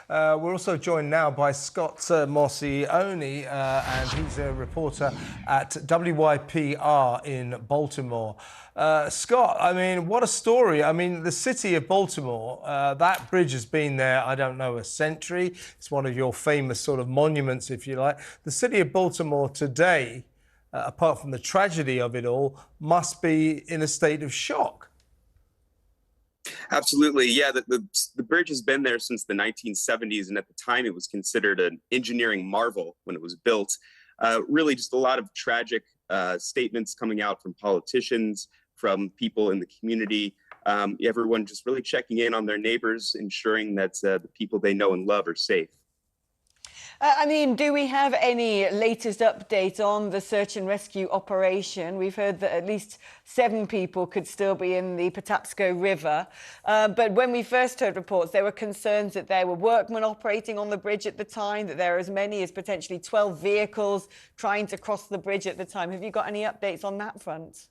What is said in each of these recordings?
We're also joined now by Scott Maucione, and he's a reporter at WYPR in Baltimore. Scott, I mean, what a story. I mean, the city of Baltimore, that bridge has been there, I don't know, a century. It's one of your famous sort of monuments, if you like. The city of Baltimore today, apart from the tragedy of it all, must be in a state of shock. Absolutely. Yeah, the bridge has been there since the 1970s, and at the time it was considered an engineering marvel when it was built. Really just a lot of tragic statements coming out from politicians, from people in the community, everyone just really checking in on their neighbors, ensuring that the people they know and love are safe. I mean, do we have any latest update on the search and rescue operation? We've heard that at least 7 people could still be in the Patapsco River. But when we first heard reports, there were concerns that there were workmen operating on the bridge at the time, that there are as many as potentially 12 vehicles trying to cross the bridge at the time. Have you got any updates on that front?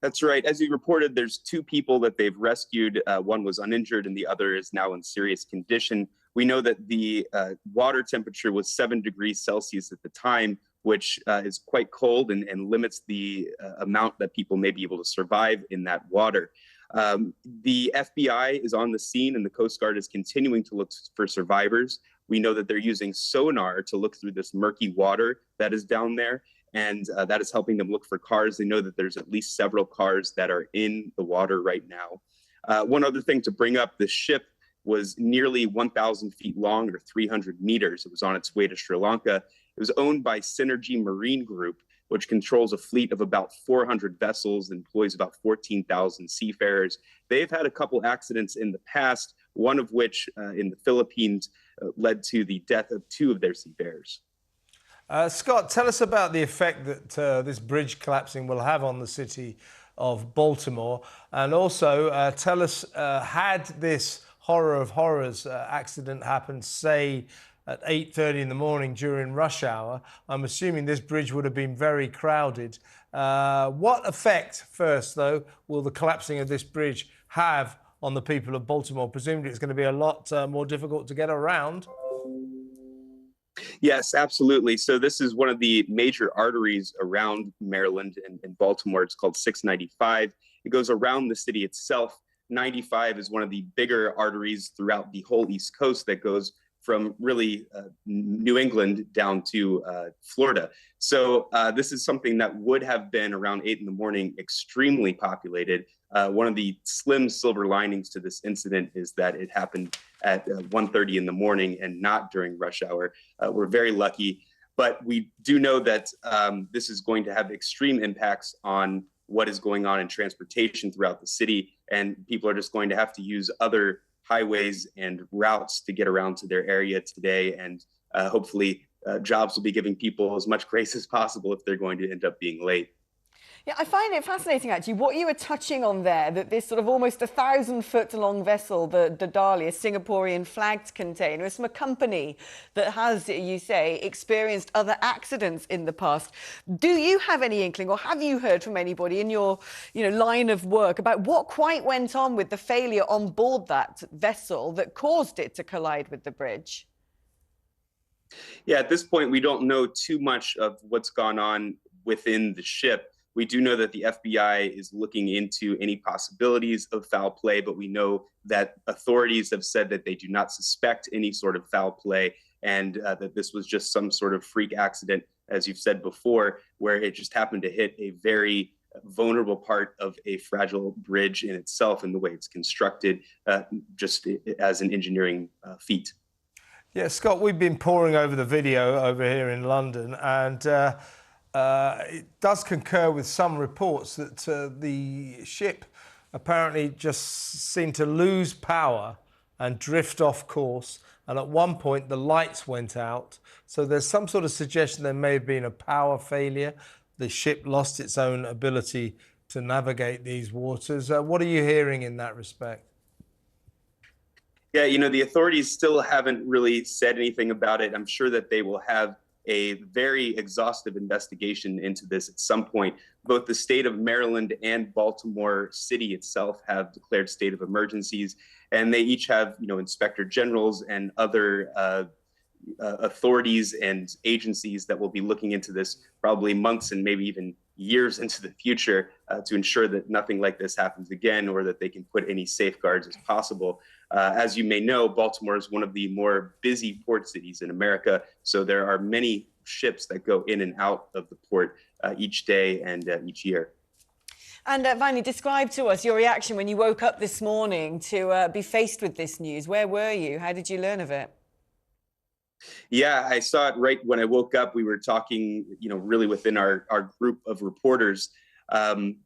That's right. As you reported, there's 2 people that they've rescued. One was uninjured and the other is now in serious condition. We know that the water temperature was 7 degrees Celsius at the time, which is quite cold and limits the amount that people may be able to survive in that water. The FBI is on the scene and the Coast Guard is continuing to look for survivors. We know that they're using sonar to look through this murky water that is down there, and that is helping them look for cars. They know that there's at least several cars that are in the water right now. One other thing to bring up, the ship was nearly 1,000 feet long, or 300 meters. It was on its way to Sri Lanka. It was owned by Synergy Marine Group, which controls a fleet of about 400 vessels, employs about 14,000 seafarers. They've had a couple accidents in the past, one of which in the Philippines led to the death of 2 of their seafarers. Scott, tell us about the effect that this bridge collapsing will have on the city of Baltimore. And also tell us, had this horror of horrors accident happened, say, at 8:30 in the morning during rush hour, I'm assuming this bridge would have been very crowded. What effect, first, though, will the collapsing of this bridge have on the people of Baltimore? Presumably it's going to be a lot more difficult to get around. Yes, absolutely. So this is one of the major arteries around Maryland and Baltimore. It's called 695. It goes around the city itself. 95 is one of the bigger arteries throughout the whole East Coast that goes from really New England down to Florida. So this is something that would have been around 8 in the morning extremely populated. One of the slim silver linings to this incident is that it happened at 1:30 in the morning and not during rush hour. We're very lucky, but we do know that this is going to have extreme impacts on what is going on in transportation throughout the city, and people are just going to have to use other highways and routes to get around to their area today, and hopefully jobs will be giving people as much grace as possible if they're going to end up being late. Yeah, I find it fascinating, actually, what you were touching on there, that this sort of almost 1,000-foot-long vessel, the Dali, a Singaporean flagged container, is from a company that has, you say, experienced other accidents in the past. Do you have any inkling, or have you heard from anybody in your line of work about what quite went on with the failure on board that vessel that caused it to collide with the bridge? Yeah, at this point, we don't know too much of what's gone on within the ship. We do know that the FBI is looking into any possibilities of foul play, but we know that authorities have said that they do not suspect any sort of foul play, and that this was just some sort of freak accident, as you've said before, where it just happened to hit a very vulnerable part of a fragile bridge in itself and the way it's constructed, just as an engineering feat. Yeah, Scott, we've been poring over the video over here in London, and it does concur with some reports that the ship apparently just seemed to lose power and drift off course. And at one point, the lights went out. So there's some sort of suggestion there may have been a power failure. The ship lost its own ability to navigate these waters. What are you hearing in that respect? Yeah, the authorities still haven't really said anything about it. I'm sure that they will have a very exhaustive investigation into this at some point. Both the state of Maryland and Baltimore City itself have declared state of emergencies, and they each have, inspector generals and other authorities and agencies that will be looking into this probably months and maybe even years into the future to ensure that nothing like this happens again, or that they can put any safeguards as possible. As you may know, Baltimore is one of the more busy port cities in America, so there are many ships that go in and out of the port each day and each year. And finally, describe to us your reaction when you woke up this morning to be faced with this news. Where were you? How did you learn of it? Yeah, I saw it right when I woke up. We were talking, really within our group of reporters.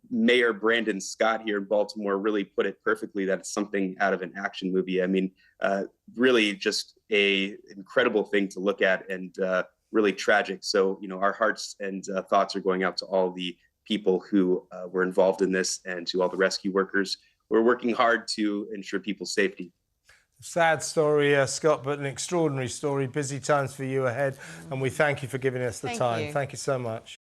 Mayor Brandon Scott here in Baltimore really put it perfectly that it's something out of an action movie. I mean, really just a incredible thing to look at, and really tragic. So, our hearts and thoughts are going out to all the people who were involved in this, and to all the rescue workers who are working hard to ensure people's safety. Sad story, Scott, but an extraordinary story. Busy times for you ahead, and we thank you for giving us the time. Thank you so much.